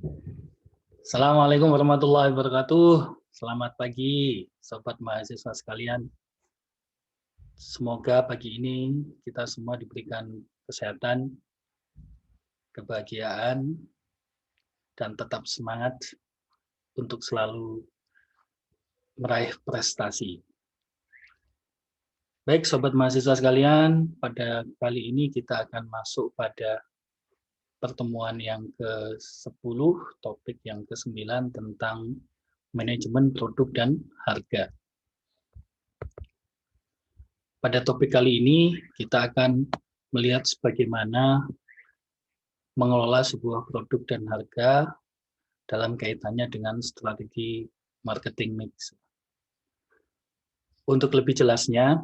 Assalamualaikum warahmatullahi wabarakatuh. Selamat pagi, sobat mahasiswa sekalian. Semoga pagi ini kita semua diberikan kesehatan, kebahagiaan, dan tetap semangat untuk selalu meraih prestasi. Baik, sobat mahasiswa sekalian, pada kali ini kita akan masuk pada pertemuan yang ke-10, topik yang ke-9 tentang manajemen produk dan harga. Pada topik kali ini, kita akan melihat bagaimana mengelola sebuah produk dan harga dalam kaitannya dengan strategi marketing mix. Untuk lebih jelasnya,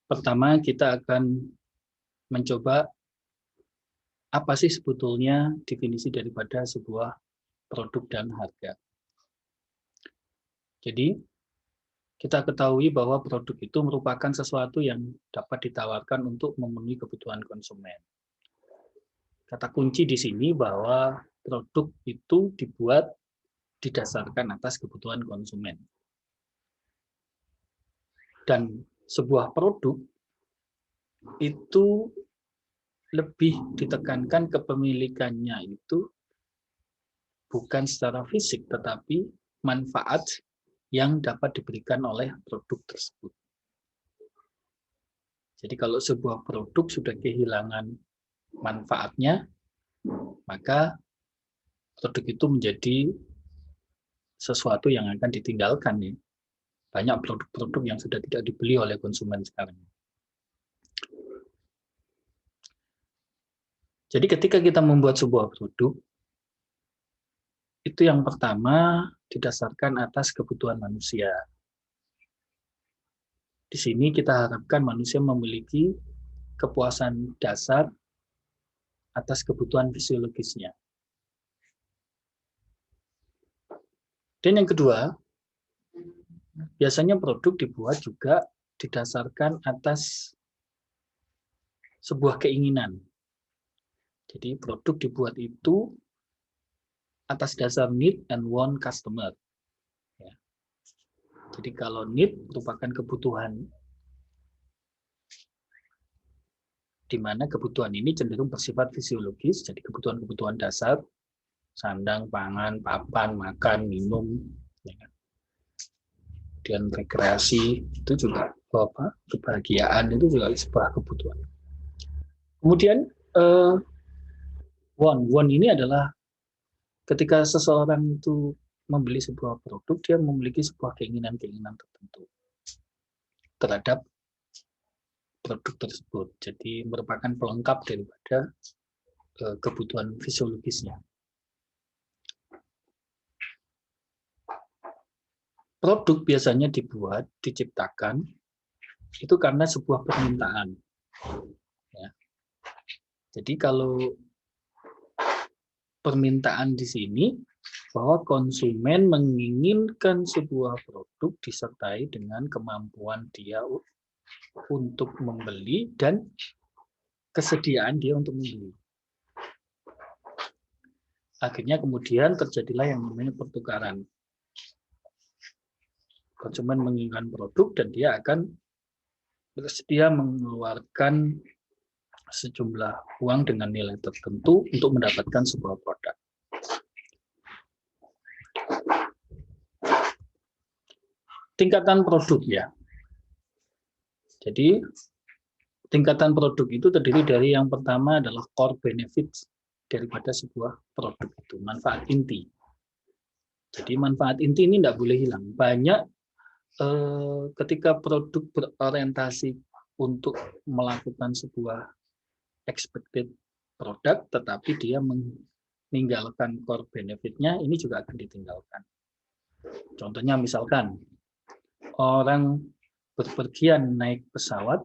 pertama kita akan mencoba apa sih sebetulnya definisi daripada sebuah produk dan harga. Jadi, kita ketahui bahwa produk itu merupakan sesuatu yang dapat ditawarkan untuk memenuhi kebutuhan konsumen. Kata kunci di sini bahwa produk itu dibuat didasarkan atas kebutuhan konsumen. Dan sebuah produk itu lebih ditekankan kepemilikannya itu bukan secara fisik, tetapi manfaat yang dapat diberikan oleh produk tersebut. Jadi kalau sebuah produk sudah kehilangan manfaatnya, maka produk itu menjadi sesuatu yang akan ditinggalkan. Ya. Banyak produk-produk yang sudah tidak dibeli oleh konsumen sekarang. Jadi ketika kita membuat sebuah produk, itu yang pertama didasarkan atas kebutuhan manusia. Di sini kita harapkan manusia memiliki kepuasan dasar atas kebutuhan fisiologisnya. Dan yang kedua, biasanya produk dibuat juga didasarkan atas sebuah keinginan. Jadi produk dibuat itu atas dasar need and want customer. Ya. Jadi kalau need merupakan kebutuhan, di mana kebutuhan ini cenderung bersifat fisiologis, jadi kebutuhan-kebutuhan dasar, sandang, pangan, papan, makan, minum, ya. Kemudian rekreasi, itu juga kebahagiaan, itu juga sebuah kebutuhan. Kemudian want ini adalah ketika seseorang itu membeli sebuah produk, dia memiliki sebuah keinginan-keinginan tertentu terhadap produk tersebut. Jadi merupakan pelengkap daripada kebutuhan fisiologisnya. Produk biasanya dibuat, diciptakan, itu karena sebuah permintaan. Ya. Jadi kalau permintaan di sini, bahwa konsumen menginginkan sebuah produk disertai dengan kemampuan dia untuk membeli dan kesediaan dia untuk membeli. Akhirnya kemudian terjadilah yang namanya pertukaran. Konsumen menginginkan produk dan dia akan bersedia mengeluarkan sejumlah uang dengan nilai tertentu untuk mendapatkan sebuah produk. Tingkatan produk ya. Jadi tingkatan produk itu terdiri dari yang pertama adalah core benefits daripada sebuah produk itu, manfaat inti. Jadi manfaat inti ini tidak boleh hilang. Banyak ketika produk berorientasi untuk melakukan sebuah expected produk, tetapi dia meninggalkan core benefitnya, ini juga akan ditinggalkan. Contohnya misalkan orang berpergian naik pesawat,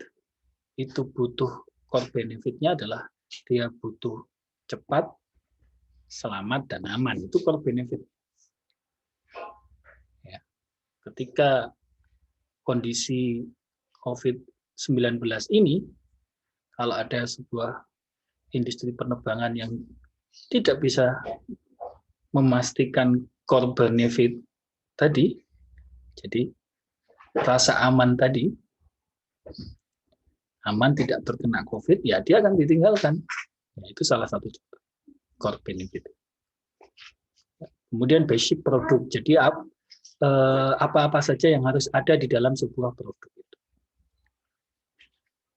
itu butuh core benefitnya adalah dia butuh cepat, selamat, dan aman. Itu core benefit. Ya. Ketika kondisi COVID-19 ini, kalau ada sebuah industri penerbangan yang tidak bisa memastikan core benefit tadi, jadi rasa aman tadi, aman tidak terkena COVID, ya dia akan ditinggalkan. Ya, itu salah satu core benefit. Kemudian basic produk, jadi apa-apa saja yang harus ada di dalam sebuah produk itu.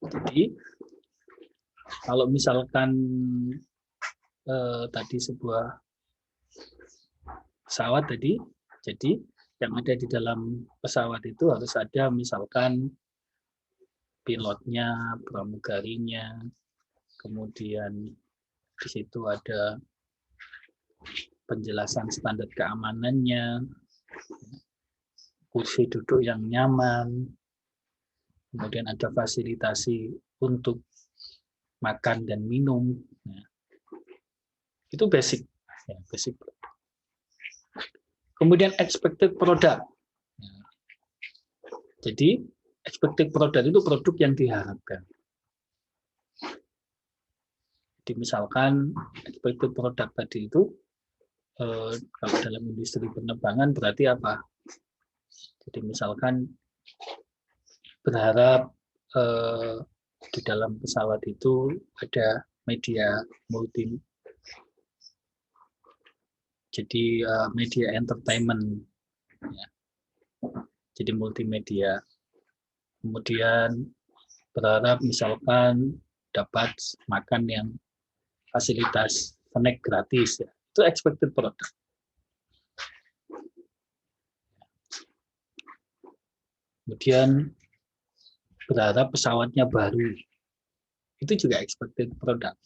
Jadi kalau misalkan tadi sebuah pesawat tadi, jadi yang ada di dalam pesawat itu harus ada misalkan pilotnya, pramugarinya, kemudian di situ ada penjelasan standar keamanannya, kursi duduk yang nyaman, kemudian ada fasilitasi untuk makan dan minum. Nah, itu basic. Ya, basic. Kemudian expected product. Nah, jadi expected product itu produk yang diharapkan. Jadi misalkan expected product tadi itu kalau dalam industri penerbangan berarti apa? Jadi misalkan berharap di dalam pesawat itu ada media multi, jadi media entertainment, ya. Jadi multimedia. Kemudian berharap misalkan dapat makan yang fasilitas snack gratis, ya. Itu expected product. Kemudian berharap pesawatnya baru, itu juga expected product.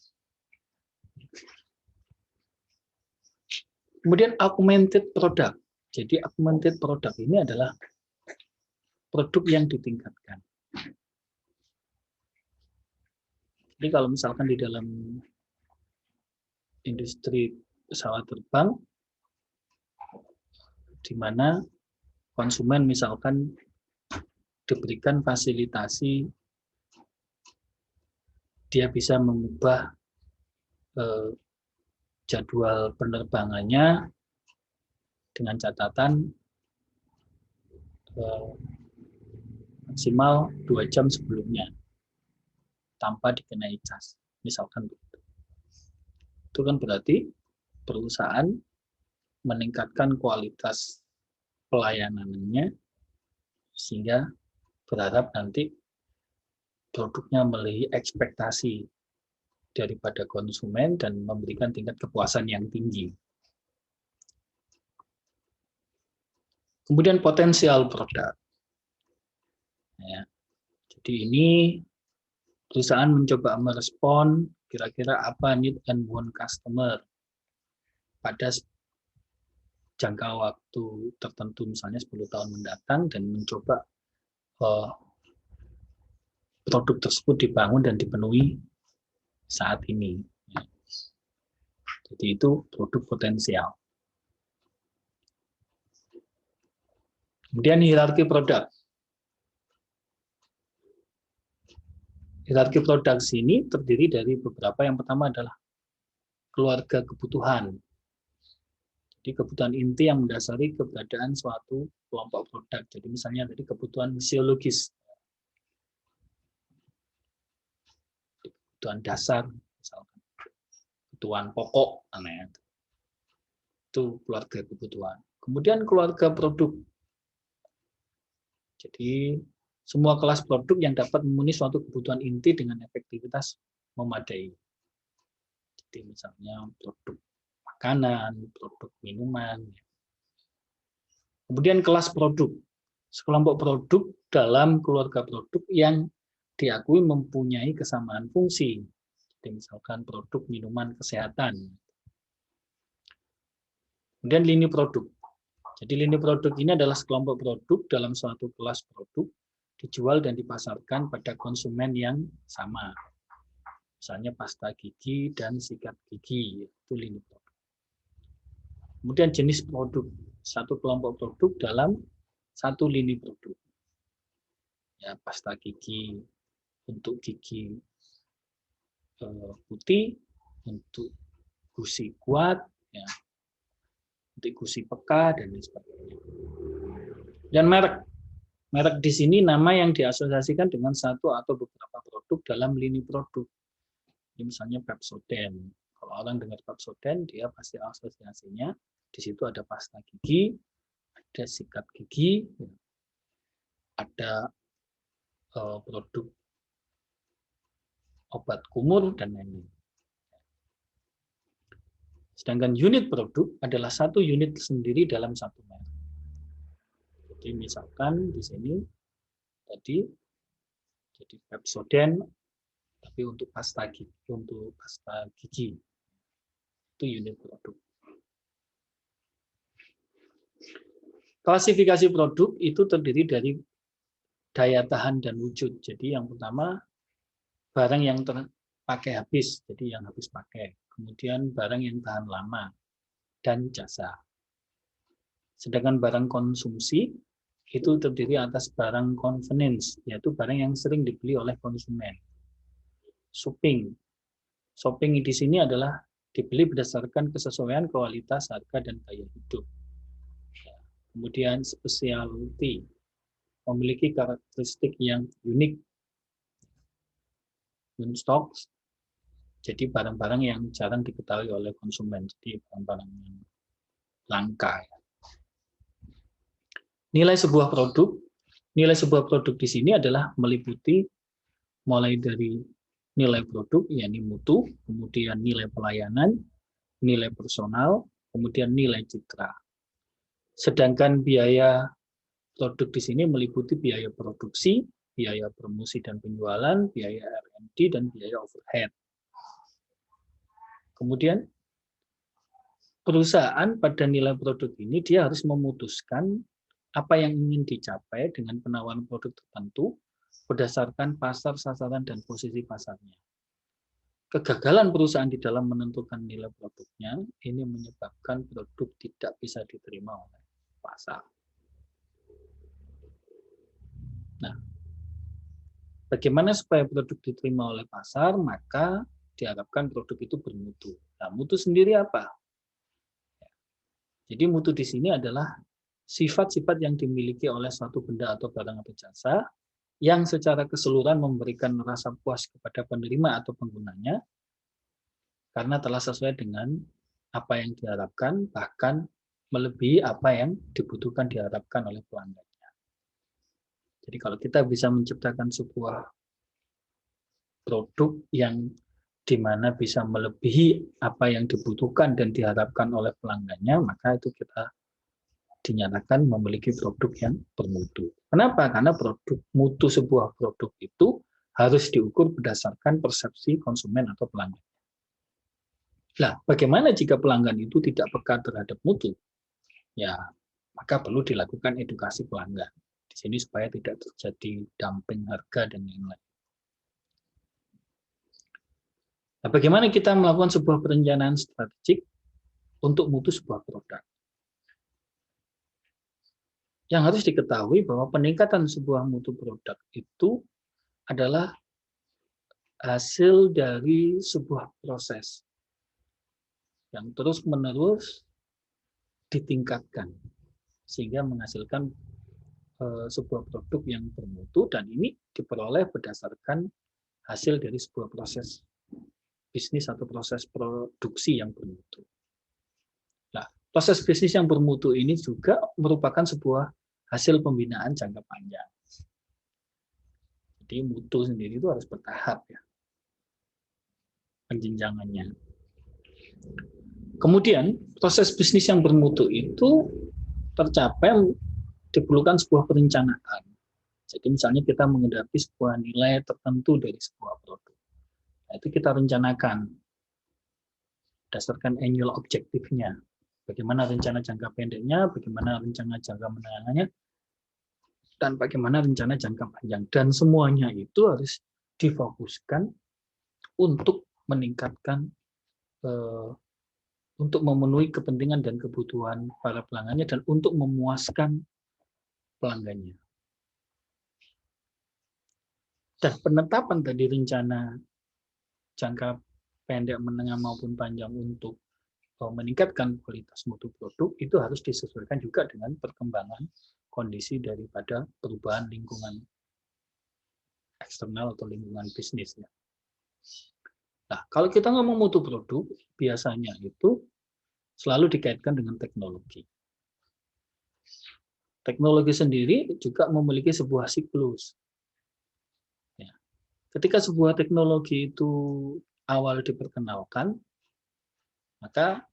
Kemudian augmented product. Jadi augmented product ini adalah produk yang ditingkatkan. Jadi kalau misalkan di dalam industri pesawat terbang, di mana konsumen misalkan diberikan fasilitasi, dia bisa mengubah jadwal penerbangannya dengan catatan maksimal 2 jam sebelumnya tanpa dikenai cas, misalkan begitu. Itu kan berarti perusahaan meningkatkan kualitas pelayanannya sehingga berharap nanti produknya melebihi ekspektasi daripada konsumen dan memberikan tingkat kepuasan yang tinggi. Kemudian potensial produk. Ya. Jadi ini perusahaan mencoba merespon kira-kira apa need and want customer pada jangka waktu tertentu, misalnya 10 tahun mendatang, dan mencoba produk tersebut dibangun dan dipenuhi saat ini. Jadi itu produk potensial. Kemudian hierarki produk. Hierarki produk sini terdiri dari beberapa. Yang pertama adalah keluarga kebutuhan. Jadi kebutuhan inti yang mendasari keberadaan suatu kelompok produk. Jadi misalnya tadi kebutuhan fisiologis, kebutuhan dasar, misalkan kebutuhan pokok, itu keluarga kebutuhan. Kemudian keluarga produk. Jadi semua kelas produk yang dapat memenuhi suatu kebutuhan inti dengan efektivitas memadai. Jadi misalnya produk makanan, produk minuman. Kemudian kelas produk. Sekelompok produk dalam keluarga produk yang diakui mempunyai kesamaan fungsi. Jadi misalkan produk minuman kesehatan. Kemudian lini produk. Jadi lini produk ini adalah sekelompok produk dalam suatu kelas produk dijual dan dipasarkan pada konsumen yang sama. Misalnya pasta gigi dan sikat gigi, itu lini produk. Kemudian jenis produk, satu kelompok produk dalam satu lini produk. Ya, pasta gigi untuk gigi putih, untuk gusi kuat, ya, titik gusi peka, dan lain sebagainya. Dan merek di sini nama yang diasosiasikan dengan satu atau beberapa produk dalam lini produk. Ini misalnya Pepsodent. Kalau orang dengar Pepsodent, dia pasti asosiasinya di situ ada pasta gigi, ada sikat gigi, ada produk obat kumur, dan lain-lain. Sedangkan unit produk adalah satu unit sendiri dalam satu merek. Jadi misalkan di sini tadi jadi Pepsodent, tapi untuk pasta gigi itu unit produk. Klasifikasi produk itu terdiri dari daya tahan dan wujud. Jadi yang pertama barang yang terpakai habis, jadi yang habis pakai. Kemudian barang yang tahan lama dan jasa. Sedangkan barang konsumsi itu terdiri atas barang convenience, yaitu barang yang sering dibeli oleh konsumen. Shopping di sini adalah dibeli berdasarkan kesesuaian kualitas, harga, dan gaya hidup. Kemudian specialty, memiliki karakteristik yang unik. Stocks, jadi barang-barang yang jarang diketahui oleh konsumen, jadi barang-barang yang langka. Nilai sebuah produk di sini adalah meliputi mulai dari nilai produk, yakni mutu, kemudian nilai pelayanan, nilai personal, kemudian nilai citra. Sedangkan biaya produk di sini meliputi biaya produksi, biaya promosi dan penjualan, biaya R&D, dan biaya overhead. Kemudian perusahaan pada nilai produk ini dia harus memutuskan apa yang ingin dicapai dengan penawaran produk tertentu berdasarkan pasar, sasaran, dan posisi pasarnya. Kegagalan perusahaan di dalam menentukan nilai produknya ini menyebabkan produk tidak bisa diterima oleh pasar. Nah, bagaimana supaya produk diterima oleh pasar? Maka diharapkan produk itu bermutu. Nah, mutu sendiri apa? Jadi mutu di sini adalah sifat-sifat yang dimiliki oleh suatu benda atau barang atau jasa yang secara keseluruhan memberikan rasa puas kepada penerima atau penggunanya karena telah sesuai dengan apa yang diharapkan, bahkan melebihi apa yang dibutuhkan diharapkan oleh pelanggannya. Jadi kalau kita bisa menciptakan sebuah produk yang di mana bisa melebihi apa yang dibutuhkan dan diharapkan oleh pelanggannya, maka itu kita dinyatakan memiliki produk yang bermutu. Kenapa? Karena mutu sebuah produk itu harus diukur berdasarkan persepsi konsumen atau pelanggan. Nah, bagaimana jika pelanggan itu tidak peka terhadap mutu? Ya, maka perlu dilakukan edukasi pelanggan. Di sini supaya tidak terjadi dumping harga dan lain-lain. Nah, bagaimana kita melakukan sebuah perencanaan strategik untuk mutu sebuah produk? Yang harus diketahui bahwa peningkatan sebuah mutu produk itu adalah hasil dari sebuah proses yang terus-menerus ditingkatkan sehingga menghasilkan sebuah produk yang bermutu, dan ini diperoleh berdasarkan hasil dari sebuah proses bisnis atau proses produksi yang bermutu. Nah, proses bisnis yang bermutu ini juga merupakan sebuah hasil pembinaan jangka panjang. Jadi mutu sendiri itu harus bertahap ya, penjenjangannya. Kemudian proses bisnis yang bermutu itu tercapai diperlukan sebuah perencanaan. Jadi misalnya kita menghadapi sebuah nilai tertentu dari sebuah produk. Nah, itu kita rencanakan berdasarkan annual objektifnya. Bagaimana rencana jangka pendeknya, bagaimana rencana jangka menengahnya, dan bagaimana rencana jangka panjang. Dan semuanya itu harus difokuskan untuk meningkatkan, untuk memenuhi kepentingan dan kebutuhan para pelanggannya dan untuk memuaskan pelanggannya. Dan penetapan tadi rencana jangka pendek, menengah maupun panjang untuk meningkatkan kualitas mutu produk itu harus disesuaikan juga dengan perkembangan kondisi daripada perubahan lingkungan eksternal atau lingkungan bisnis. Nah, kalau kita ngomong mutu produk, biasanya itu selalu dikaitkan dengan teknologi. Teknologi sendiri juga memiliki sebuah siklus. Ketika sebuah teknologi itu awal diperkenalkan, maka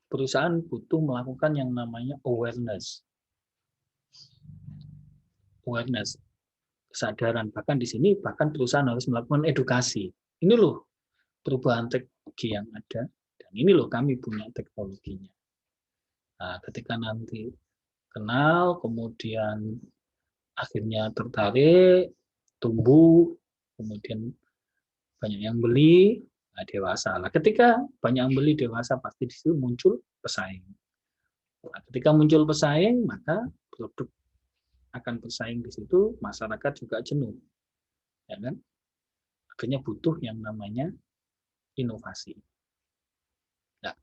perusahaan butuh melakukan yang namanya awareness, kesadaran. Bahkan di sini bahkan perusahaan harus melakukan edukasi. Ini loh perubahan teknologi yang ada, dan ini loh kami punya teknologinya. Nah, ketika nanti kenal, kemudian akhirnya tertarik, tumbuh, kemudian banyak yang beli, dewasa. Nah, ketika banyak yang beli dewasa, pasti di situ muncul pesaing. Nah, ketika muncul pesaing, maka produk akan bersaing di situ, masyarakat juga jenuh. Ya kan? Akhirnya butuh yang namanya inovasi. Nah,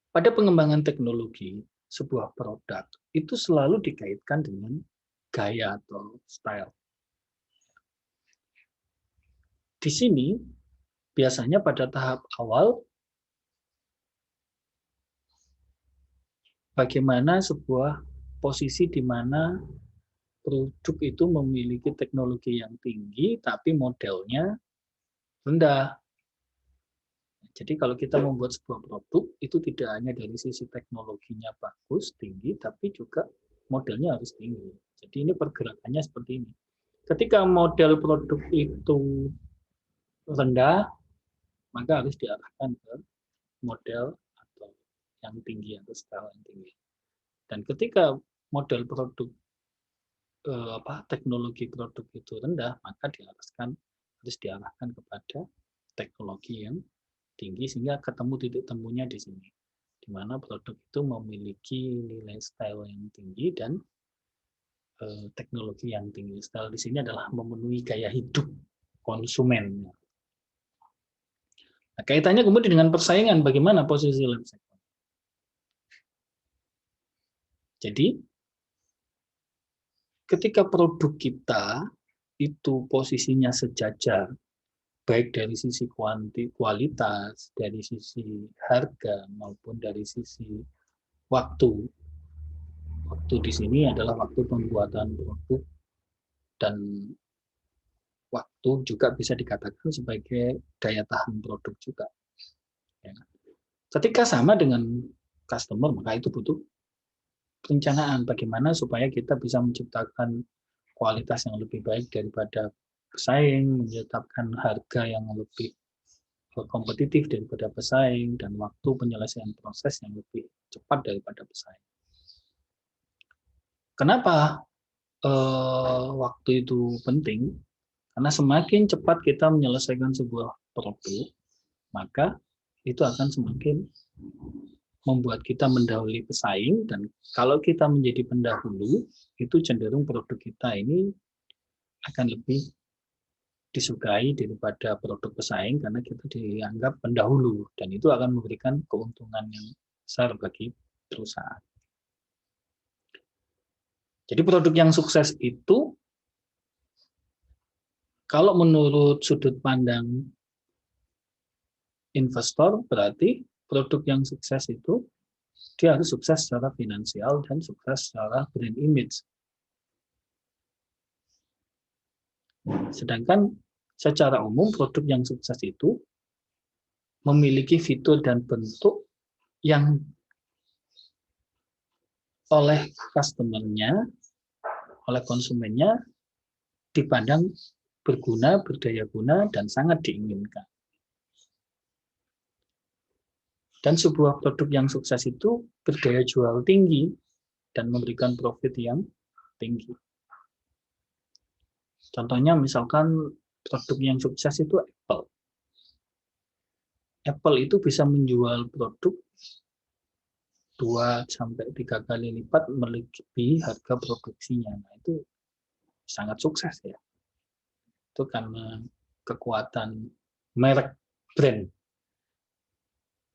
pada pengembangan teknologi, sebuah produk itu selalu dikaitkan dengan gaya atau style. Di sini, biasanya pada tahap awal, bagaimana sebuah posisi di mana produk itu memiliki teknologi yang tinggi, tapi modelnya rendah. Jadi kalau kita membuat sebuah produk, itu tidak hanya dari sisi teknologinya bagus, tinggi, tapi juga modelnya harus tinggi. Jadi ini pergerakannya seperti ini. Ketika model produk itu rendah, maka harus diarahkan ke model atau yang tinggi atau skala yang tinggi. Dan ketika model produk teknologi produk itu rendah, maka harus diarahkan kepada teknologi yang tinggi sehingga ketemu titik temunya di sini, di mana produk itu memiliki nilai style yang tinggi dan teknologi yang tinggi. Style di sini adalah memenuhi gaya hidup konsumen. Nah, kaitannya kemudian dengan persaingan, bagaimana posisi LabSecon? Jadi, ketika produk kita itu posisinya sejajar, baik dari sisi kualitas, dari sisi harga, maupun dari sisi waktu. Waktu di sini adalah waktu pembuatan produk, dan waktu juga bisa dikatakan sebagai daya tahan produk juga. Ketika sama dengan customer, maka itu butuh perencanaan bagaimana supaya kita bisa menciptakan kualitas yang lebih baik daripada pesaing, menetapkan harga yang lebih kompetitif daripada pesaing, dan waktu penyelesaian proses yang lebih cepat daripada pesaing. Kenapa waktu itu penting? Karena semakin cepat kita menyelesaikan sebuah produk, maka itu akan semakin membuat kita mendahului pesaing, dan kalau kita menjadi pendahulu, itu cenderung produk kita ini akan lebih disukai daripada produk pesaing karena kita dianggap pendahulu, dan itu akan memberikan keuntungan yang besar bagi perusahaan. Jadi produk yang sukses itu, kalau menurut sudut pandang investor, berarti produk yang sukses itu dia harus sukses secara finansial dan sukses secara brand image. Sedangkan secara umum produk yang sukses itu memiliki fitur dan bentuk yang oleh customer-nya, oleh konsumennya dipandang berguna, berdaya guna, dan sangat diinginkan. Dan sebuah produk yang sukses itu berdaya jual tinggi dan memberikan profit yang tinggi. Contohnya misalkan produk yang sukses itu Apple. Apple itu bisa menjual produk 2-3 kali lipat melebihi harga produksinya. Nah, itu sangat sukses ya. Itu karena kekuatan merek brand.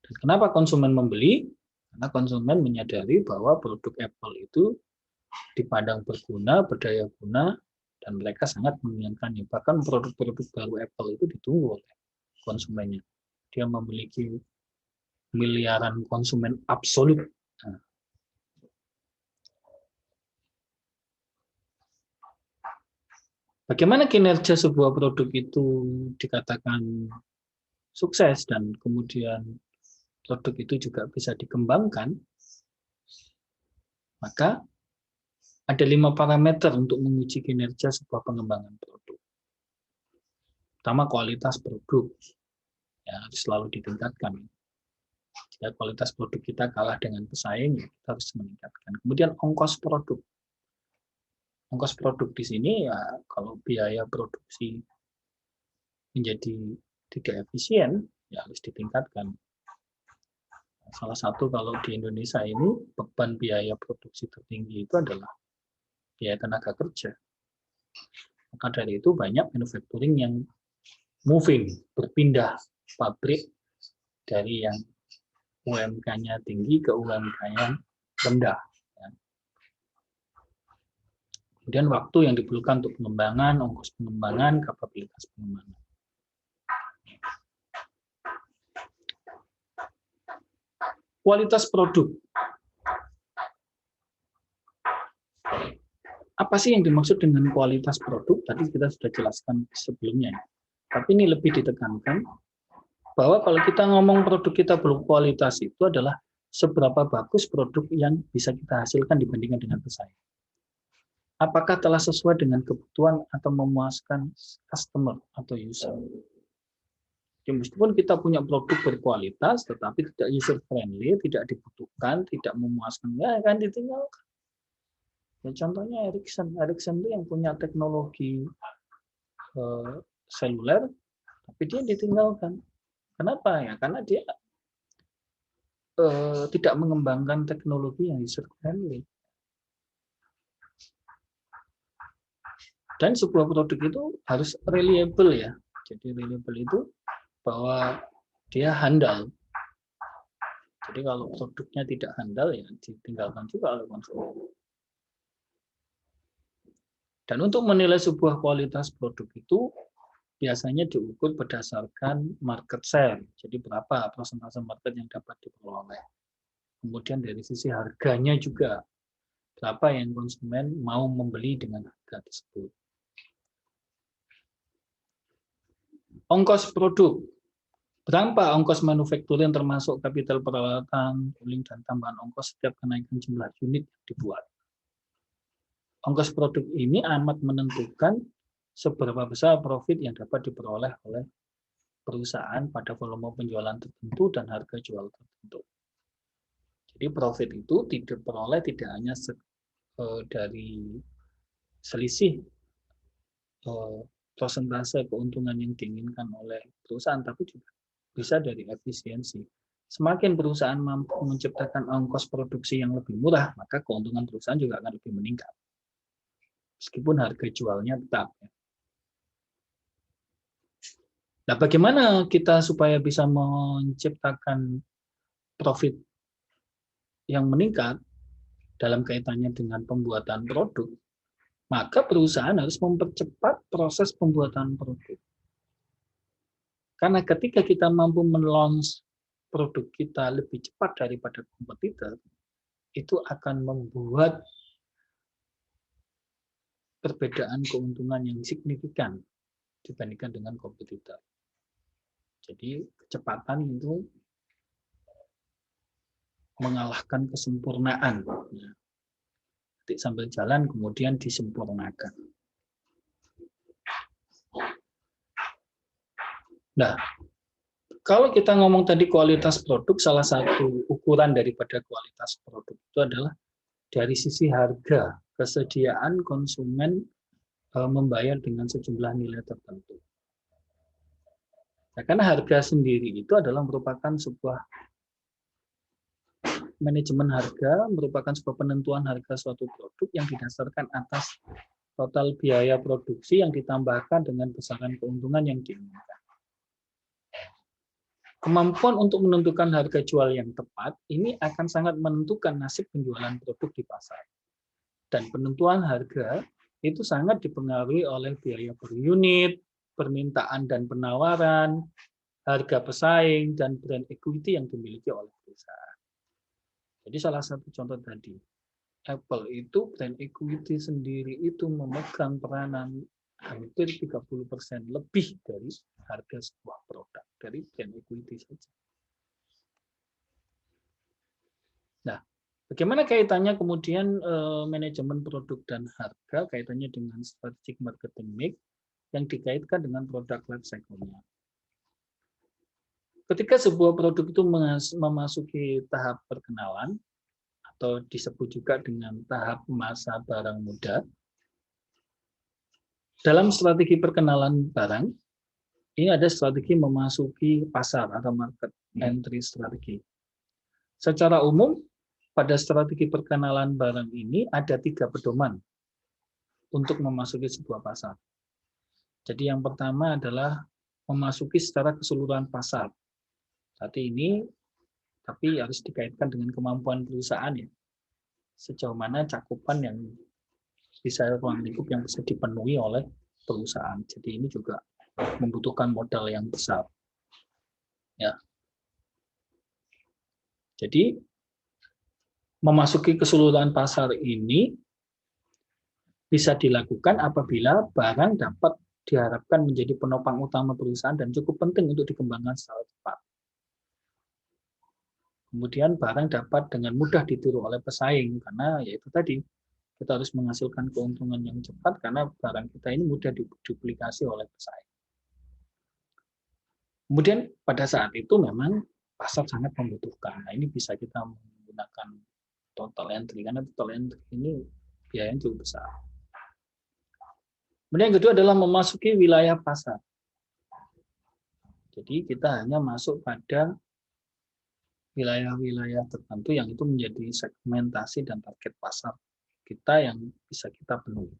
Dan kenapa konsumen membeli? Karena konsumen menyadari bahwa produk Apple itu dipandang berguna, berdaya guna, dan mereka sangat menginginkannya. Bahkan produk-produk baru Apple itu ditunggu oleh konsumennya. Dia memiliki miliaran konsumen absolut. Nah, bagaimana kinerja sebuah produk itu dikatakan sukses dan kemudian produk itu juga bisa dikembangkan, maka ada 5 parameter untuk menguji kinerja sebuah pengembangan produk. Pertama, kualitas produk. Ya, harus selalu ditingkatkan. Jika kualitas produk kita kalah dengan pesaing, kita harus meningkatkan. Kemudian ongkos produk. Ongkos produk di sini ya kalau biaya produksi menjadi tidak efisien, ya harus ditingkatkan. Salah satu kalau di Indonesia ini beban biaya produksi tertinggi itu adalah biaya tenaga kerja. Maka dari itu banyak manufacturing yang moving, berpindah pabrik dari yang UMK-nya tinggi ke UMK-nya rendah. Kemudian waktu yang diperlukan untuk pengembangan, ongkos pengembangan, kapabilitas pengembangan. Kualitas produk. Apa sih yang dimaksud dengan kualitas produk? Tadi kita sudah jelaskan sebelumnya. Tapi ini lebih ditekankan bahwa kalau kita ngomong produk kita berkualitas itu adalah seberapa bagus produk yang bisa kita hasilkan dibandingkan dengan pesaing. Apakah telah sesuai dengan kebutuhan atau memuaskan customer atau user? Ya, meskipun kita punya produk berkualitas, tetapi tidak user friendly, tidak dibutuhkan, tidak memuaskan, ya kan ditinggalkan. Ya, contohnya Ericsson itu yang punya teknologi seluler, tapi dia ditinggalkan. Kenapa ya? Karena dia tidak mengembangkan teknologi yang user friendly. Dan sebuah produk itu harus reliable ya. Jadi reliable itu bahwa dia handal. Jadi kalau produknya tidak handal ya ditinggalkan juga oleh konsumen. Dan untuk menilai sebuah kualitas produk itu biasanya diukur berdasarkan market share. Jadi berapa persentase market yang dapat diperoleh. Kemudian dari sisi harganya juga berapa yang konsumen mau membeli dengan harga tersebut. Ongkos produk. Berapa ongkos manufacturing termasuk kapital peralatan, tooling, dan tambahan ongkos setiap kenaikan jumlah unit yang dibuat. Ongkos produk ini amat menentukan seberapa besar profit yang dapat diperoleh oleh perusahaan pada volume penjualan tertentu dan harga jual tertentu. Jadi profit itu diperoleh tidak hanya dari selisih persentase keuntungan yang diinginkan oleh perusahaan, tapi juga bisa dari efisiensi. Semakin perusahaan mampu menciptakan ongkos produksi yang lebih murah, maka keuntungan perusahaan juga akan lebih meningkat. Meskipun harga jualnya tetap. Nah, bagaimana kita supaya bisa menciptakan profit yang meningkat dalam kaitannya dengan pembuatan produk? Maka perusahaan harus mempercepat proses pembuatan produk. Karena ketika kita mampu men-launch produk kita lebih cepat daripada kompetitor, itu akan membuat perbedaan keuntungan yang signifikan dibandingkan dengan kompetitor. Jadi kecepatan itu mengalahkan kesempurnaan. Nanti sambil jalan kemudian disempurnakan. Nah, kalau kita ngomong tadi kualitas produk, salah satu ukuran daripada kualitas produk itu adalah dari sisi harga, kesediaan konsumen membayar dengan sejumlah nilai tertentu. Nah, karena harga sendiri itu adalah merupakan sebuah manajemen harga, merupakan sebuah penentuan harga suatu produk yang didasarkan atas total biaya produksi yang ditambahkan dengan besaran keuntungan yang diinginkan. kemampuan untuk menentukan harga jual yang tepat ini akan sangat menentukan nasib penjualan produk di pasar. Dan penentuan harga itu sangat dipengaruhi oleh biaya per unit, permintaan dan penawaran, harga pesaing, dan brand equity yang dimiliki oleh perusahaan. Jadi salah satu contoh tadi, Apple itu brand equity sendiri itu memegang peranan hampir 30% lebih dari harga sebuah produk, dari brand equity saja. Nah, bagaimana kaitannya kemudian manajemen produk dan harga, kaitannya dengan strategic marketing mix yang dikaitkan dengan produk life cycle-nya. Ketika sebuah produk itu memasuki tahap perkenalan, atau disebut juga dengan tahap masa barang muda, dalam strategi perkenalan barang, ini ada strategi memasuki pasar atau market entry strategi. Secara umum, pada strategi perkenalan barang ini ada 3 pedoman untuk memasuki sebuah pasar. Jadi yang pertama adalah memasuki secara keseluruhan pasar. Saat ini, tapi harus dikaitkan dengan kemampuan perusahaan ya. Sejauh mana cakupan yang bisa ruang lingkup yang bisa dipenuhi oleh perusahaan. Jadi ini juga membutuhkan modal yang besar. Ya. Jadi memasuki keseluruhan pasar ini bisa dilakukan apabila barang dapat diharapkan menjadi penopang utama perusahaan dan cukup penting untuk dikembangkan secara cepat. Kemudian barang dapat dengan mudah ditiru oleh pesaing karena yaitu tadi kita harus menghasilkan keuntungan yang cepat karena barang kita ini mudah diduplikasi oleh pesaing. Kemudian pada saat itu memang pasar sangat membutuhkan. Nah, ini bisa kita menggunakan total entry karena total entry ini biayanya cukup besar. Kemudian yang kedua adalah memasuki wilayah pasar. Jadi kita hanya masuk pada wilayah-wilayah tertentu yang itu menjadi segmentasi dan target pasar kita yang bisa kita penuhi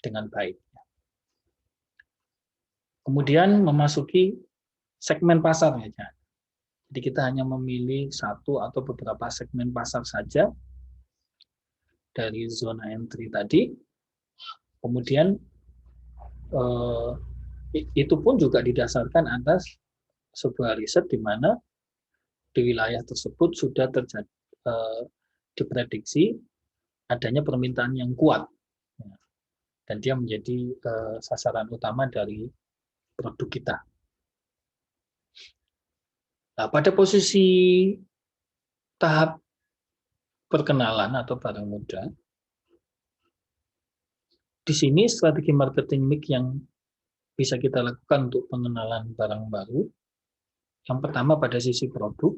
dengan baik. Kemudian memasuki segmen pasar saja. Jadi kita hanya memilih satu atau beberapa segmen pasar saja dari zona entry tadi. Kemudian itu pun juga didasarkan atas sebuah riset di mana di wilayah tersebut sudah terjadi diprediksi adanya permintaan yang kuat dan dia menjadi sasaran utama dari produk kita. Nah, pada posisi tahap perkenalan atau barang muda, di sini strategi marketing mix yang bisa kita lakukan untuk pengenalan barang baru. Yang pertama pada sisi produk.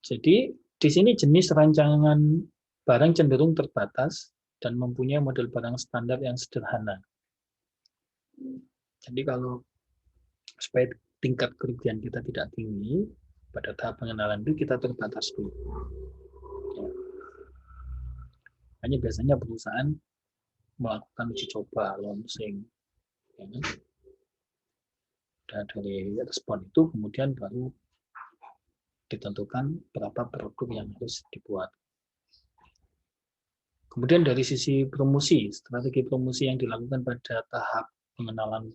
Jadi di sini jenis rancangan barang cenderung terbatas dan mempunyai model barang standar yang sederhana. Jadi kalau supaya tingkat kerugian kita tidak tinggi, pada tahap pengenalan itu kita terbatas dulu. Ya. Hanya biasanya perusahaan melakukan uji coba, launching. Ya. Dan dari respon itu kemudian baru ditentukan berapa produk yang harus dibuat. Kemudian dari sisi promosi, strategi promosi yang dilakukan pada tahap pengenalan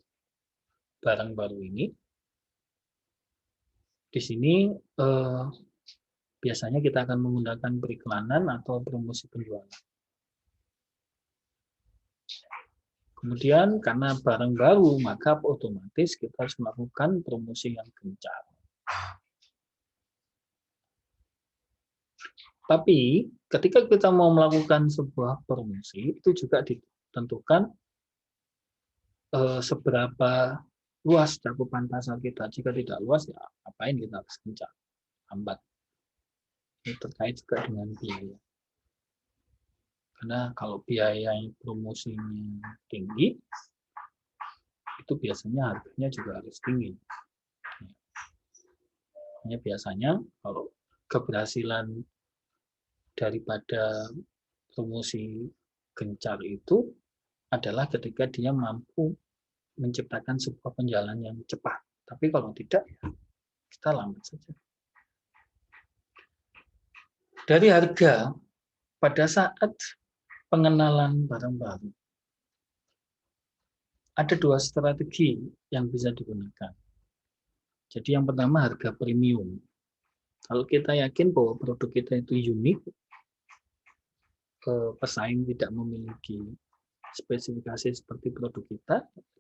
barang baru ini, di sini biasanya kita akan menggunakan periklanan atau promosi penjualan. Kemudian karena barang baru, maka otomatis kita harus melakukan promosi yang gencar. Tapi ketika kita mau melakukan sebuah promosi, itu juga ditentukan seberapa luas cakupan pasar kita. Jika tidak luas, ya ngapain kita harus gencar, lambat. Ini terkait juga dengan biaya. Karena kalau biaya promosinya tinggi, itu biasanya harganya juga harus tinggi. Hanya biasanya kalau keberhasilan daripada promosi gencar itu adalah ketika dia mampu menciptakan sebuah penjualan yang cepat. Tapi kalau tidak, ya kita lambat saja. Dari harga, pada saat pengenalan barang baru, ada dua strategi yang bisa digunakan. Jadi yang pertama harga premium. Kalau kita yakin bahwa produk kita itu unik, pesaing tidak memiliki spesifikasi seperti produk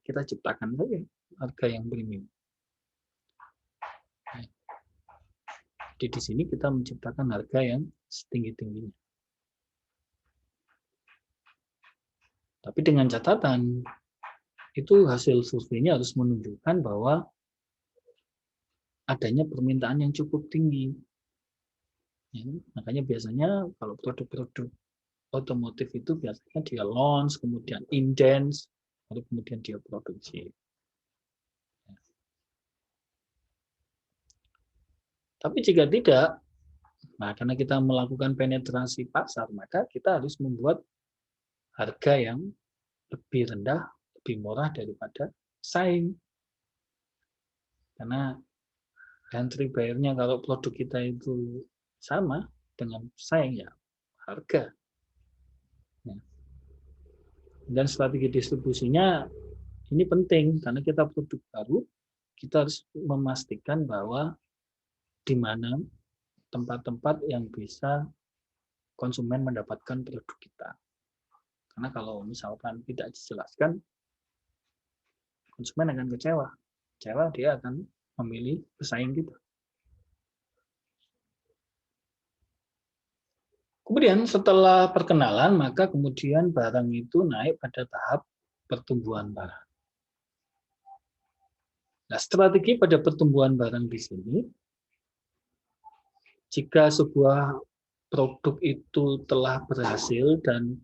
kita ciptakan saja harga yang premium. Jadi di sini kita menciptakan harga yang setinggi-tingginya. Tapi dengan catatan, itu hasil surveinya harus menunjukkan bahwa adanya permintaan yang cukup tinggi. Ya, makanya biasanya kalau produk-produk otomotif itu biasanya dia launch, kemudian indents, lalu kemudian dia produksi. Tapi jika tidak, nah karena kita melakukan penetrasi pasar, maka kita harus membuat harga yang lebih rendah, lebih murah daripada saing. Karena entry barrier-nya kalau produk kita itu sama dengan saing, ya harga. Dan strategi distribusinya ini penting, karena kita produk baru, kita harus memastikan bahwa di mana tempat-tempat yang bisa konsumen mendapatkan produk kita. Karena kalau misalkan tidak dijelaskan, konsumen akan kecewa. Kecewa, dia akan memilih pesaing kita. Kemudian setelah perkenalan, maka kemudian barang itu naik pada tahap pertumbuhan barang. Nah, strategi pada pertumbuhan barang di sini, jika sebuah produk itu telah berhasil dan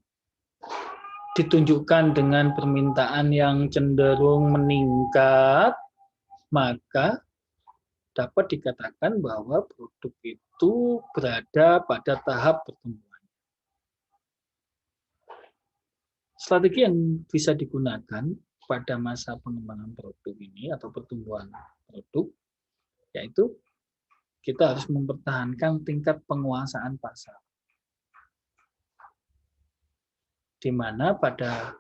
ditunjukkan dengan permintaan yang cenderung meningkat, maka dapat dikatakan bahwa produk itu berada pada tahap pertumbuhan. Strategi yang bisa digunakan pada masa pengembangan produk ini atau pertumbuhan produk, yaitu kita harus mempertahankan tingkat penguasaan pasar. Di mana pada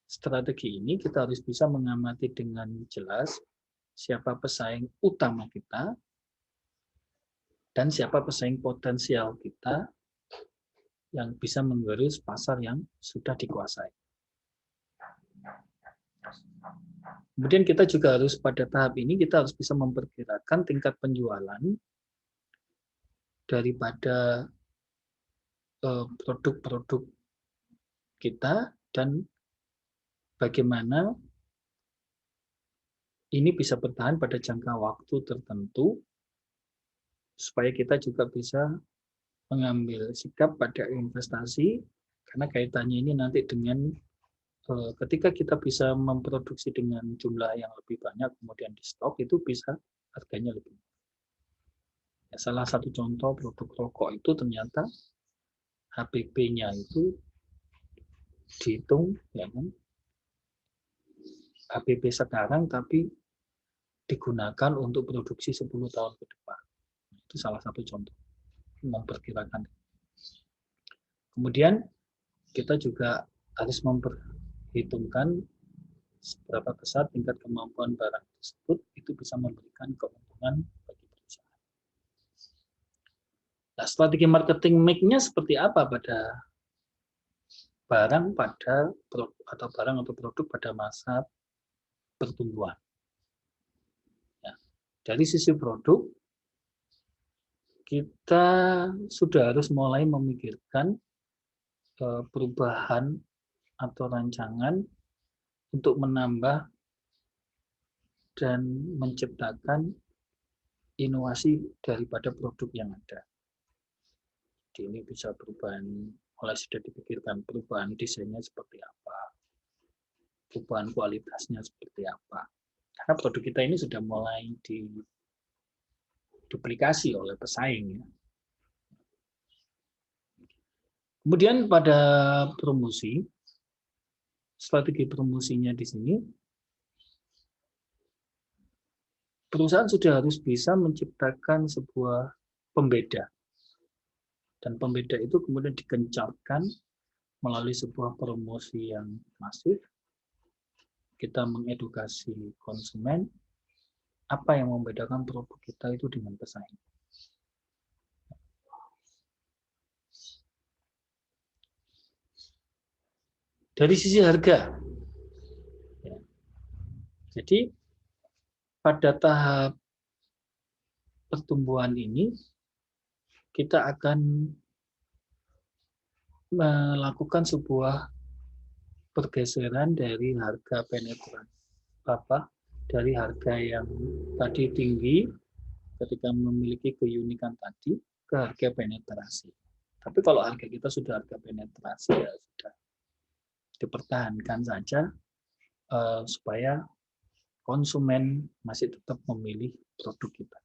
strategi ini kita harus bisa mengamati dengan jelas siapa pesaing utama kita dan siapa pesaing potensial kita yang bisa menggerus pasar yang sudah dikuasai. Kemudian kita juga harus pada tahap ini kita harus bisa memperkirakan tingkat penjualan daripada produk-produk kita dan bagaimana ini bisa bertahan pada jangka waktu tertentu supaya kita juga bisa mengambil sikap pada investasi karena kaitannya ini nanti dengan ketika kita bisa memproduksi dengan jumlah yang lebih banyak kemudian di stok itu bisa harganya lebih. Ya, salah satu contoh produk rokok itu ternyata HPP-nya itu dihitung ya kan HPP sekarang tapi digunakan untuk produksi 10 tahun ke depan. Itu salah satu contoh memperkirakan. Kemudian kita juga harus memperhitungkan seberapa besar tingkat kemampuan barang tersebut itu bisa memberikan keuntungan bagi perusahaan. Nah, strategi marketing mix-nya seperti apa pada barang atau produk pada masa pertumbuhan. Ya, dari sisi produk, kita sudah harus mulai memikirkan perubahan atau rancangan untuk menambah dan menciptakan inovasi daripada produk yang ada. Jadi ini bisa perubahan, mulai sudah dipikirkan perubahan desainnya seperti apa, perubahan kualitasnya seperti apa. Karena produk kita ini sudah mulai diduplikasi oleh pesaing. Kemudian pada promosi, strategi promosinya di sini perusahaan sudah harus bisa menciptakan sebuah pembeda. Dan pembeda itu kemudian dikencarkan melalui sebuah promosi yang masif. Kita mengedukasi konsumen, apa yang membedakan produk kita itu dengan pesaing. Dari sisi harga, ya. Jadi pada tahap pertumbuhan ini, kita akan melakukan sebuah pergeseran dari harga penetrasi, dari harga yang tadi tinggi ketika memiliki keunikan tadi ke harga penetrasi. Tapi kalau harga kita sudah harga penetrasi, ya sudah dipertahankan saja supaya konsumen masih tetap memilih produk kita.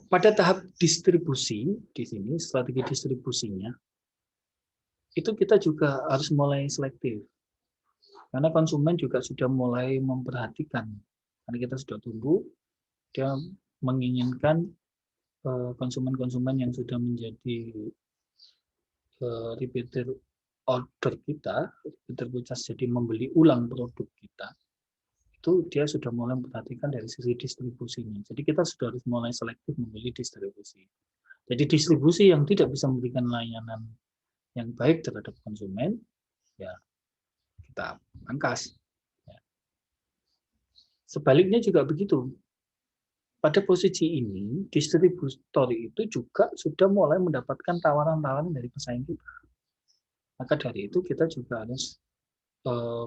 Pada tahap distribusi, di sini strategi distribusinya, itu kita juga harus mulai selektif. Karena konsumen juga sudah mulai memperhatikan. Karena kita sudah tumbuh, dia menginginkan konsumen-konsumen yang sudah menjadi repeater order kita, repeater purchase, jadi membeli ulang produk kita, itu dia sudah mulai memperhatikan dari sisi distribusinya. Jadi kita sudah harus mulai selektif memilih distribusi. Jadi distribusi yang tidak bisa memberikan layanan yang baik terhadap konsumen, ya kita pangkas. Ya. Sebaliknya juga begitu. Pada posisi ini, distributor itu juga sudah mulai mendapatkan tawaran-tawaran dari pesaing kita. Maka dari itu kita juga harus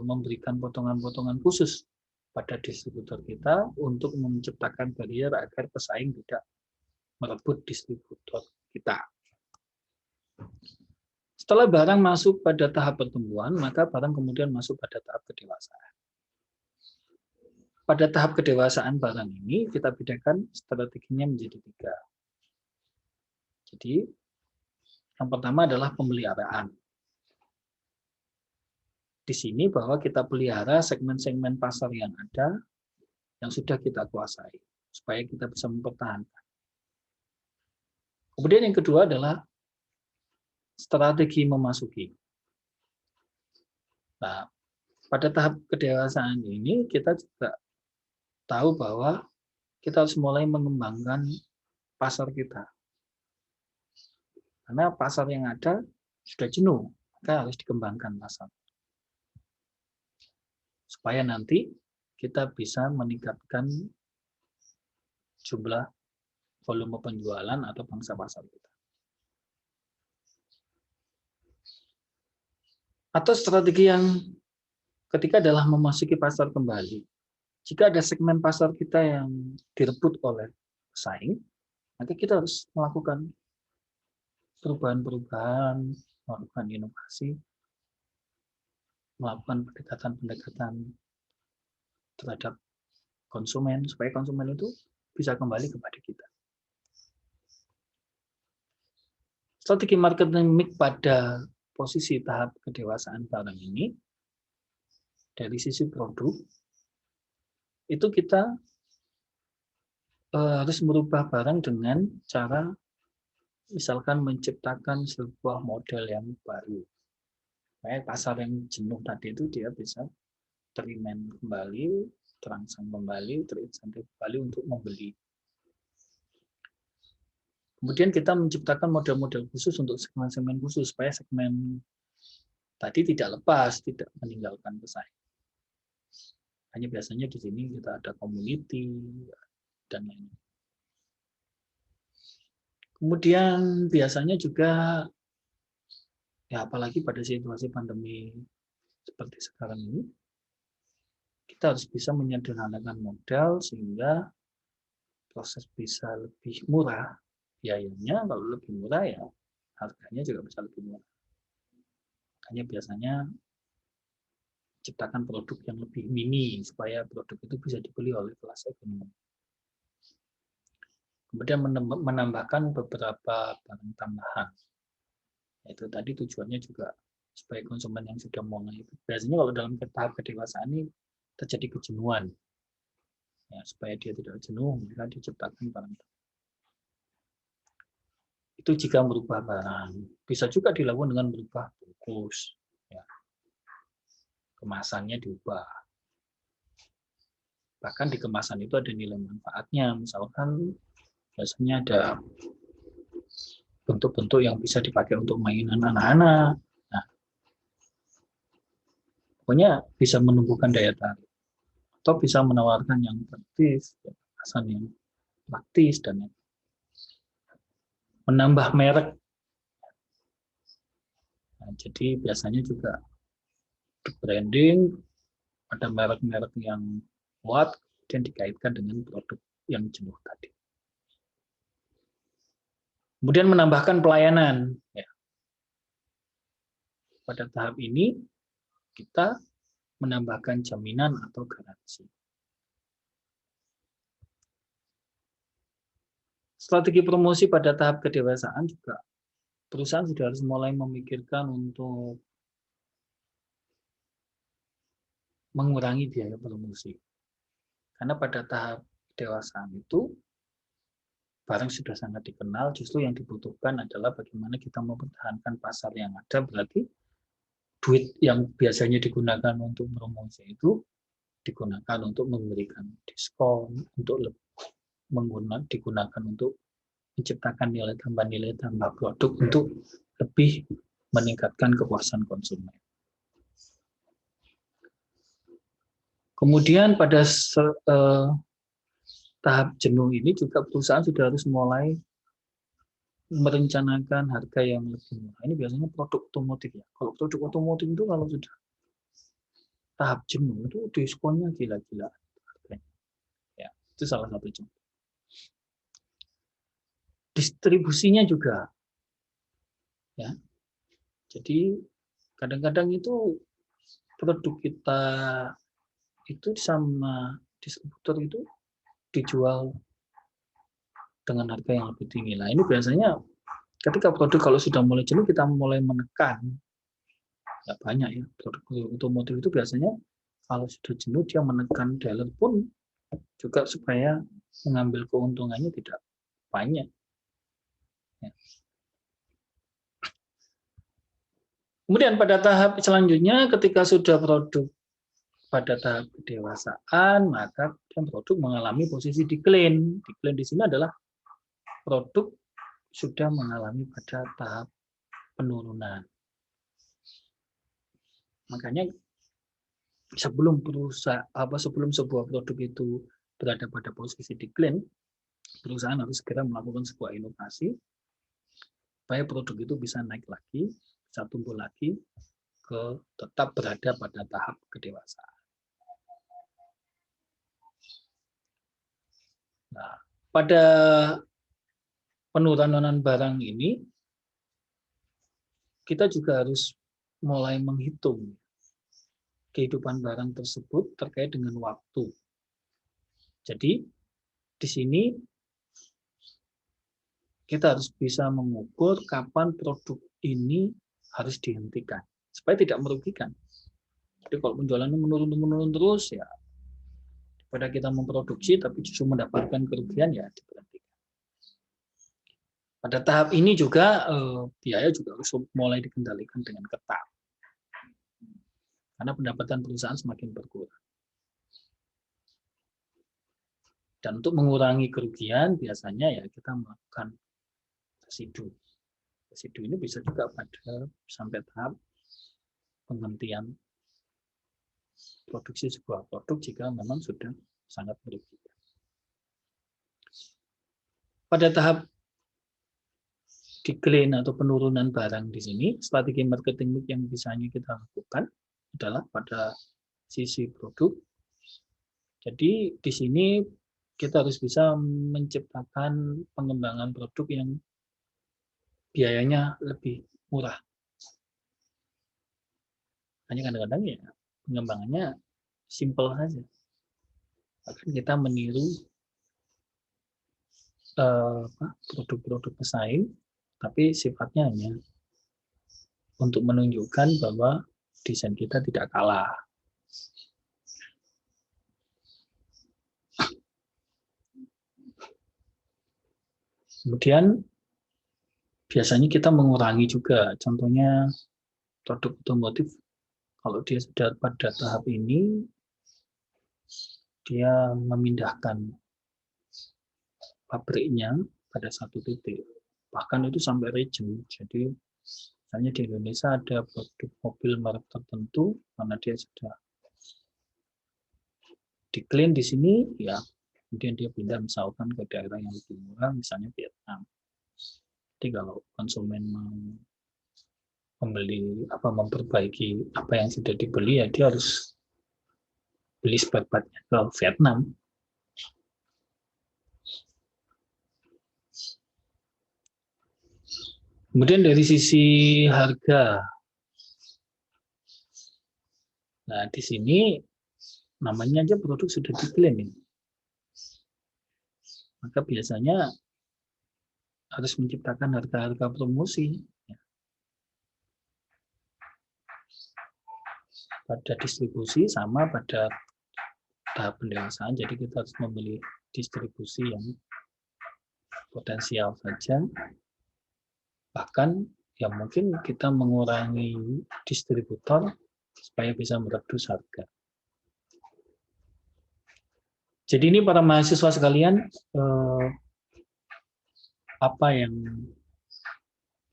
memberikan potongan-potongan khusus pada distributor kita untuk menciptakan barrier agar pesaing tidak merebut distributor kita. Setelah barang masuk pada tahap pertumbuhan, maka barang kemudian masuk pada tahap kedewasaan. Pada tahap kedewasaan barang ini kita bedakan strateginya menjadi 3. Jadi yang pertama adalah pemeliharaan. Di sini bahwa kita pelihara segmen-segmen pasar yang ada, yang sudah kita kuasai, supaya kita bisa mempertahankan. Kemudian yang kedua adalah strategi memasuki. Nah, pada tahap kedewasaan ini kita juga tahu bahwa kita harus mulai mengembangkan pasar kita. Karena pasar yang ada sudah jenuh, maka harus dikembangkan pasar. Supaya nanti kita bisa meningkatkan jumlah volume penjualan atau pangsa pasar kita. Atau strategi yang ketiga adalah memasuki pasar kembali. Jika ada segmen pasar kita yang direbut oleh pesaing, maka kita harus melakukan perubahan-perubahan, melakukan inovasi, melakukan pendekatan-pendekatan terhadap konsumen, supaya konsumen itu bisa kembali kepada kita. Strategi marketing mix pada posisi tahap kedewasaan barang ini, dari sisi produk, itu kita harus merubah barang dengan cara misalkan menciptakan sebuah model yang baru. Supaya pasar yang jenuh tadi itu dia bisa terimen kembali, terangsang kembali, terinsentif kembali untuk membeli. Kemudian kita menciptakan model-model khusus untuk segmen-segmen khusus, supaya segmen tadi tidak lepas, tidak meninggalkan pesaing. Hanya biasanya di sini kita ada community dan lain-lain. Kemudian biasanya juga, ya apalagi pada situasi pandemi seperti sekarang ini, kita harus bisa menyederhanakan modal sehingga proses bisa lebih murah. Biayanya kalau lebih murah ya harganya juga bisa lebih murah. Makanya biasanya ciptakan produk yang lebih mini supaya produk itu bisa dibeli oleh kelas ekonomi. Kemudian menambahkan beberapa barang tambahan. Itu tadi tujuannya juga supaya konsumen yang sudah mulai, biasanya kalau dalam tahap kedewasaan ini terjadi kejenuhan. Ya, supaya dia tidak jenuh, maka diciptakan barang. Itu jika merubah barang. Bisa juga dilakukan dengan merubah bungkus. Ya. Kemasannya diubah. Bahkan di kemasan itu ada nilai manfaatnya. Misalkan biasanya ada bentuk-bentuk yang bisa dipakai untuk mainan anak-anak. Nah, pokoknya bisa menumbuhkan daya tarik. Atau bisa menawarkan yang praktis, kemasan yang praktis, dan menambah merek. Nah, jadi biasanya juga branding, ada merek-merek yang kuat, dan dikaitkan dengan produk yang jenuh tadi. Kemudian menambahkan pelayanan. Ya. Pada tahap ini, kita menambahkan jaminan atau garansi. Strategi promosi pada tahap kedewasaan juga perusahaan sudah harus mulai memikirkan untuk mengurangi biaya promosi. Karena pada tahap kedewasaan itu barang sudah sangat dikenal, justru yang dibutuhkan adalah bagaimana kita mempertahankan pasar yang ada. Berarti duit yang biasanya digunakan untuk promosi itu digunakan untuk memberikan diskon, untuk digunakan untuk menciptakan nilai tambah produk untuk lebih meningkatkan kepuasan konsumen. Kemudian pada tahap jenuh ini juga perusahaan sudah harus mulai merencanakan harga yang lebih murah. Ini biasanya produk otomotif ya. Kalau produk otomotif itu kalau sudah tahap jenuh itu diskonnya gila-gila. Ya, itu salah satu contoh. Distribusinya juga, ya. Jadi kadang-kadang itu produk kita itu sama distributor itu dijual dengan harga yang lebih tinggi. Nah, ini biasanya ketika produk kalau sudah mulai jenuh kita mulai menekan. Ya banyak ya produk otomotif itu biasanya kalau sudah jenuh dia menekan dealer pun juga supaya mengambil keuntungannya tidak banyak. Ya. Kemudian pada tahap selanjutnya ketika sudah produk pada tahap kedewasaan, maka produk mengalami posisi decline. Decline di sini adalah produk sudah mengalami pada tahap penurunan. Makanya sebelum sebuah produk itu berada pada posisi decline, perusahaan harus segera melakukan sebuah inovasi supaya produk itu bisa naik lagi, bisa tumbuh lagi, tetap berada pada tahap kedewasaan. Nah, pada penurunan barang ini, kita juga harus mulai menghitung kehidupan barang tersebut terkait dengan waktu. Jadi, di sini kita harus bisa mengukur kapan produk ini harus dihentikan supaya tidak merugikan. Jadi kalau penjualannya menurun terus ya pada kita memproduksi tapi justru mendapatkan kerugian ya diberhentikan. Pada tahap ini juga biaya juga harus mulai dikendalikan dengan ketat. Karena pendapatan perusahaan semakin berkurang. Dan untuk mengurangi kerugian biasanya ya kita melakukan residu. Residu ini bisa juga pada sampai tahap penghentian produksi sebuah produk jika memang sudah sangat merugikan. Pada tahap decline atau penurunan barang di sini, strategi marketing yang bisanya kita lakukan adalah pada sisi produk. Jadi di sini kita harus bisa menciptakan pengembangan produk yang biayanya lebih murah. Hanya kadang-kadang ya pengembangannya simple saja. Akan kita meniru produk-produk pesaing, tapi sifatnya hanya untuk menunjukkan bahwa desain kita tidak kalah. Kemudian biasanya kita mengurangi juga, contohnya produk otomotif, kalau dia sudah pada tahap ini, dia memindahkan pabriknya pada satu titik. Bahkan itu sampai region. Jadi misalnya di Indonesia ada produk mobil merek tertentu, karena dia sudah diklaim di sini, ya kemudian dia pindah misalkan ke daerah yang lebih murah, misalnya Vietnam. Jadi kalau konsumen mau membeli memperbaiki apa yang sudah dibeli, ya dia harus beli spare part-nya ke Vietnam. Kemudian dari sisi harga, nah di sini namanya aja produk sudah diklaim ini. Maka biasanya harus menciptakan harga-harga promosi pada distribusi sama pada tahap pendewasaan. Jadi kita harus memilih distribusi yang potensial saja. Bahkan ya mungkin kita mengurangi distributor supaya bisa meredus harga. Jadi ini para mahasiswa sekalian, apa yang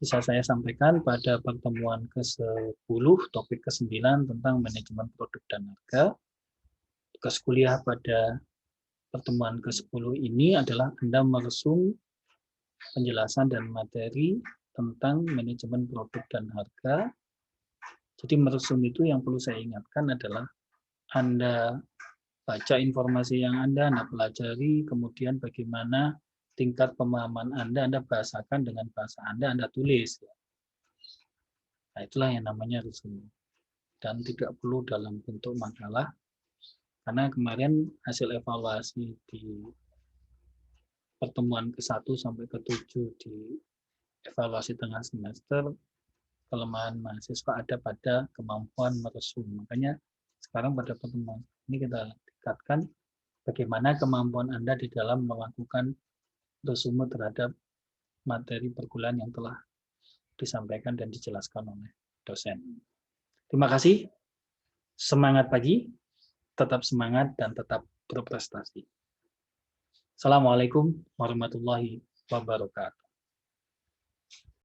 bisa saya sampaikan pada pertemuan ke-10, topik ke-9 tentang manajemen produk dan harga. Tugas kuliah pada pertemuan ke-10 ini adalah Anda meresum penjelasan dan materi tentang manajemen produk dan harga. Jadi meresum itu yang perlu saya ingatkan adalah Anda baca informasi yang Anda pelajari, kemudian bagaimana tingkat pemahaman Anda bahasakan dengan bahasa Anda tulis. Nah, itulah yang namanya resum. Dan tidak perlu dalam bentuk makalah, karena kemarin hasil evaluasi di pertemuan ke-1 sampai ke-7 di evaluasi tengah semester, kelemahan mahasiswa ada pada kemampuan meresum. Makanya sekarang pada pertemuan ini kita tingkatkan bagaimana kemampuan Anda di dalam melakukan resume terhadap materi perkuliahan yang telah disampaikan dan dijelaskan oleh dosen. Terima kasih. Semangat pagi, tetap semangat dan tetap berprestasi. Assalamualaikum warahmatullahi wabarakatuh.